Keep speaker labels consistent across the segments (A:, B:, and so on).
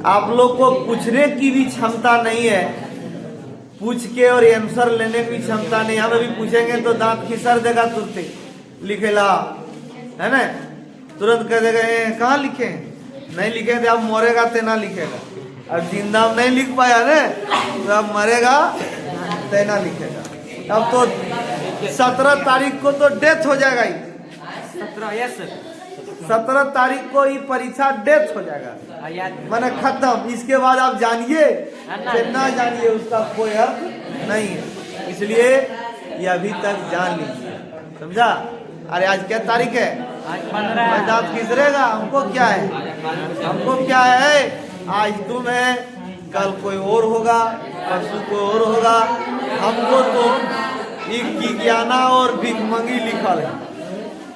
A: आप लोग को पूछने की भी क्षमता नहीं है, पूछ के और आंसर लेने की क्षमता नहीं। हम अभी पूछेंगे तो दांत खिसर देगा तुरंत, लिखेला है ना, तुरंत कह देगा कहाँ लिखे, नहीं लिखे थे अब मरेगा तेना लिखेगा। अब जिंदा में नहीं लिख पाया ना तो अब मरेगा तेना लिखेगा। अब तो 17 तारीख को तो डेथ हो जाएगा ही, 17 तारीख को ये परीक्षा डेथ हो जाएगा, माने खत्म। इसके बाद आप जानिए ना जानिए उसका कोई अर्थ नहीं है, इसलिए ये अभी तक जान लीजिए, समझा। अरे आज क्या तारीख है,
B: आज 15
A: दांत खिसरेगा, हमको क्या है, हमको क्या है। आज तुम है, कल कोई और होगा, परसों कोई और होगा। हमको तो विज्ञाना और भिखमंगी लिखल है।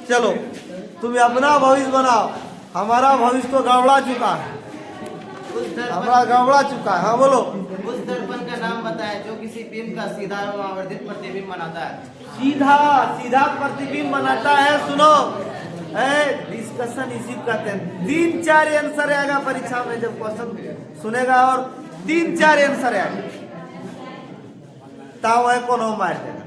A: चलो तुम अपना भविष्य बनाओ, हमारा भविष्य तो गड़बड़ा चुका है, हमारा गड़बड़ा चुका है। हाँ बोलो।
C: उस दर्पण का नाम बताएं जो किसी बिंब का सीधा एवं आवर्धित प्रतिबिंब बनाता है।
A: सीधा सीधा प्रतिबिंब बनाता है। सुनो डिस्कशन इसी कहते हैं। 3-4 आंसर आएगा परीक्षा में, जब क्वेश्चन सुनेगा और 3-4 आंसर आएगा तब वह कोनो मार देगा।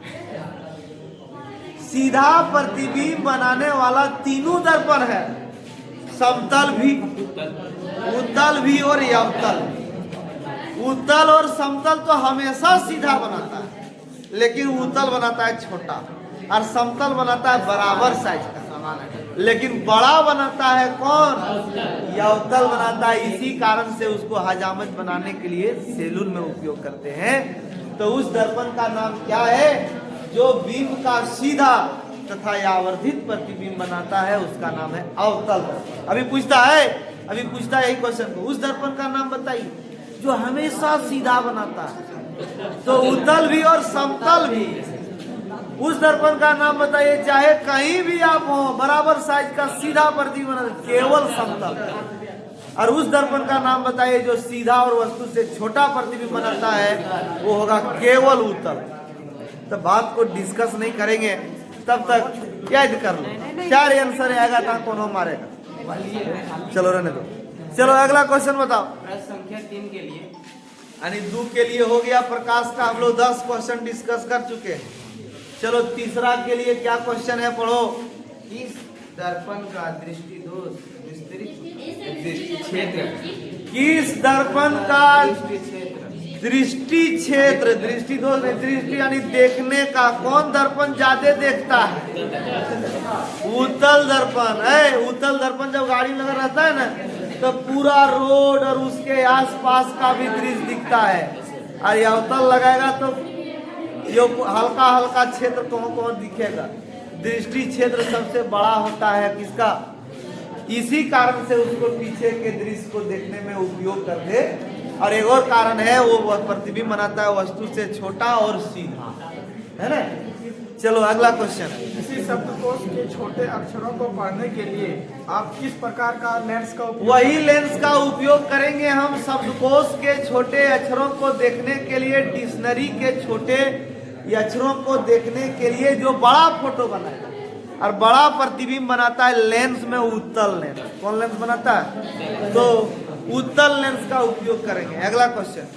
A: सीधा प्रतिबिंब बनाने वाला तीनों दर्पण है, समतल भी, उत्तल भी और अवतल। उत्तल और समतल तो हमेशा सीधा बनाता है, लेकिन उत्तल बनाता है छोटा और समतल बनाता है बराबर साइज का, लेकिन बड़ा बनाता है कौन, अवतल बनाता है। इसी कारण से उसको हजामत बनाने के लिए सैलून में उपयोग करते हैं। तो उस दर्पण का नाम क्या है जो बिंब का सीधा तथा आवर्धित प्रतिबिंब बनाता है, उसका नाम है अवतल दर्पण। अभी पूछता है यही क्वेश्चन को, उस दर्पण का नाम बताइए जो हमेशा सीधा बनाता है। तो उत्तल भी और समतल भी। उस दर्पण का नाम बताइए, चाहे कहीं भी आप हो, बराबर साइज का सीधा प्रतिबिंब बनाता है, केवल समतल। और उस दर्पण का नाम बताइए जो सीधा और वस्तु से छोटा प्रतिबिंब बनाता है, वो होगा केवल उत्तल। तो बात को डिस्कस नहीं करेंगे, तब तक याद कर लो। 4 आंसर आएगा तो कौन मारेगा। चलो रहने दो। चलो अगला क्वेश्चन बताओ।
C: प्रश्न संख्या 3 के लिए,
A: यानी 2 के लिए हो गया प्रकाश का, हम लोग 10 क्वेश्चन डिस्कस कर चुके हैं। चलो तीसरा के लिए क्या क्वेश्चन है, पढ़ो।
C: इस दर्पण का दृष्टि दोष विस्तृत क्षेत्र,
A: किस दर्पण का
C: दृष्टि क्षेत्र,
A: दृष्टि क्षेत्र, दृष्टि दोष नहीं, दृष्टि यानी देखने का, कौन दर्पण ज्यादा देखता है, उत्तल दर्पण है। उत्तल दर्पण जब गाड़ी में लगा रहता है ना, तो पूरा रोड और उसके आसपास का भी दृश्य दिखता है। और अवतल लगाएगा तो जो हल्का हल्का क्षेत्र कौन दिखेगा। दृष्टि क्षेत्र सबसे बड़ा होता है किसका, इसी कारण से उसको पीछे के दृश्य को देखने में उपयोग करते। और एक और कारण है, वो प्रतिबिंब बनाता है वस्तु से छोटा और सीधा, है ना। चलो अगला क्वेश्चन।
D: किसी शब्दकोश के छोटे अक्षरों को पढ़ने के लिए आप किस प्रकार का लेंस का उपयोग
A: वही लेंस का उपयोग करेंगे हम शब्दकोश के छोटे अक्षरों को देखने के लिए, डिक्शनरी के छोटे अक्षरों को देखने के लिए जो बड़ा फोटो बनाएगा और बड़ा प्रतिबिंब बनाता है लेंस में उत्तल लेंस। कौन लेंस बनाता है, तो उत्तल लेंस का उपयोग करेंगे। अगला क्वेश्चन।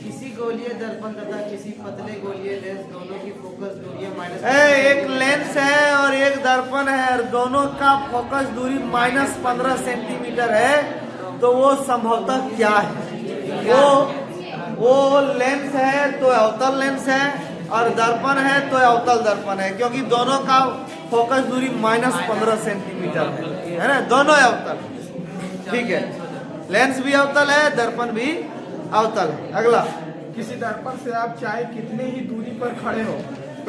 C: किसी गोलीय दर्पण तथा किसी पतले गोलीय लेंस दोनों की फोकस दूरियां माइनस,
A: एक लेंस है और एक दर्पण है और दोनों का फोकस दूरी -15 सेंटीमीटर है, तो वो संभवतः क्या है, वो लेंस है तो अवतल लेंस है, और दर्पण है तो अवतल दर्पण है, क्योंकि दोनों का फोकस दूरी -15 सेंटीमीटर है ना, दोनों अवतल। ठीक है, लेंस भी अवतल है, दर्पण भी अवतल है। अगला।
D: किसी दर्पण से आप चाहे कितने ही दूरी पर खड़े हो,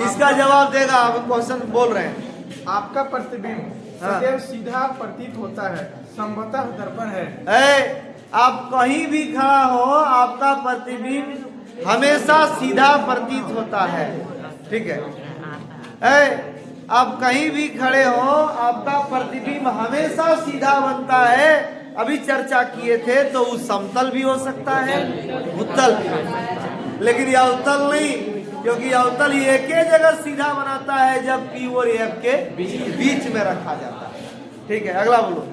A: इसका जवाब देगा, आप क्वेश्चन बोल रहे हैं।
D: आपका प्रतिबिंब सदैव सीधा प्रतीत होता है, संभवतः दर्पण है।
A: आप कहीं भी खड़ा हो, आपका प्रतिबिंब हमेशा सीधा प्रतीत होता है। ठीक है, आप कहीं भी खड़े हो, आपका प्रतिबिंब हमेशा सीधा बनता है। अभी चर्चा किए थे, तो वो समतल भी हो सकता है, उत्तल भी, लेकिन ये अवतल नहीं, क्योंकि अवतल ही एक ही जगह सीधा बनाता है जब P और F के बीच में रखा जाता है। ठीक है, अगला बोलो।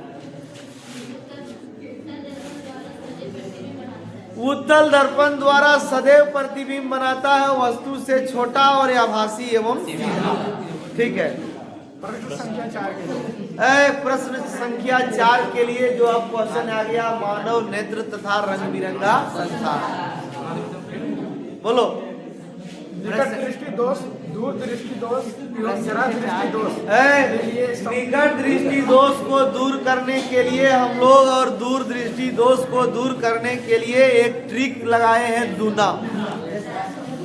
A: उत्तल दर्पण द्वारा सदैव प्रतिबिंब बनाता है वस्तु से छोटा और आभासी एवं सीधा। ठीक है।
D: प्रश्न संख्या 4 के लिए
A: प्रश्न संख्या 4 के लिए जो अब क्वेश्चन आ गया, मानव नेत्र तथा रंग बिरंगा संसार। बोलो।
D: निकट दृष्टि दोष, दूर दृष्टि दोष एवं जरा दृष्टि दोष।
A: निकट दृष्टि दोष को दूर करने के लिए हम लोग और दूर दृष्टि दोष को दूर करने के लिए एक ट्रिक लगाए हैं, दूना।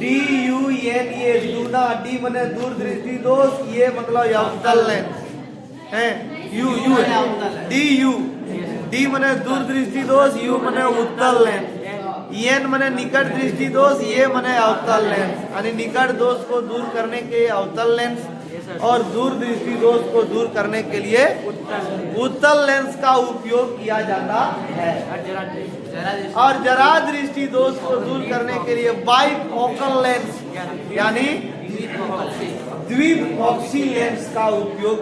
A: DUNA, दूना। डी मने दूर दृष्टि दोष, ये मतलब अवतल लेंस है। यू डी मने दूर दृष्टि दोष, यू मने उत्तल लेंस, एन मने निकट दृष्टि दोष, ये मने अवतल लेंस। यानी निकट दोष को दूर करने के अवतल लेंस और दूर दृष्टि दोष को दूर करने के लिए उत्तल लेंस का उपयोग किया जाता है। और जरा दृष्टि दोष को दूर करने के लिए बाइफोकल लेंस यानी द्विफोक्सी लेंस का उपयोग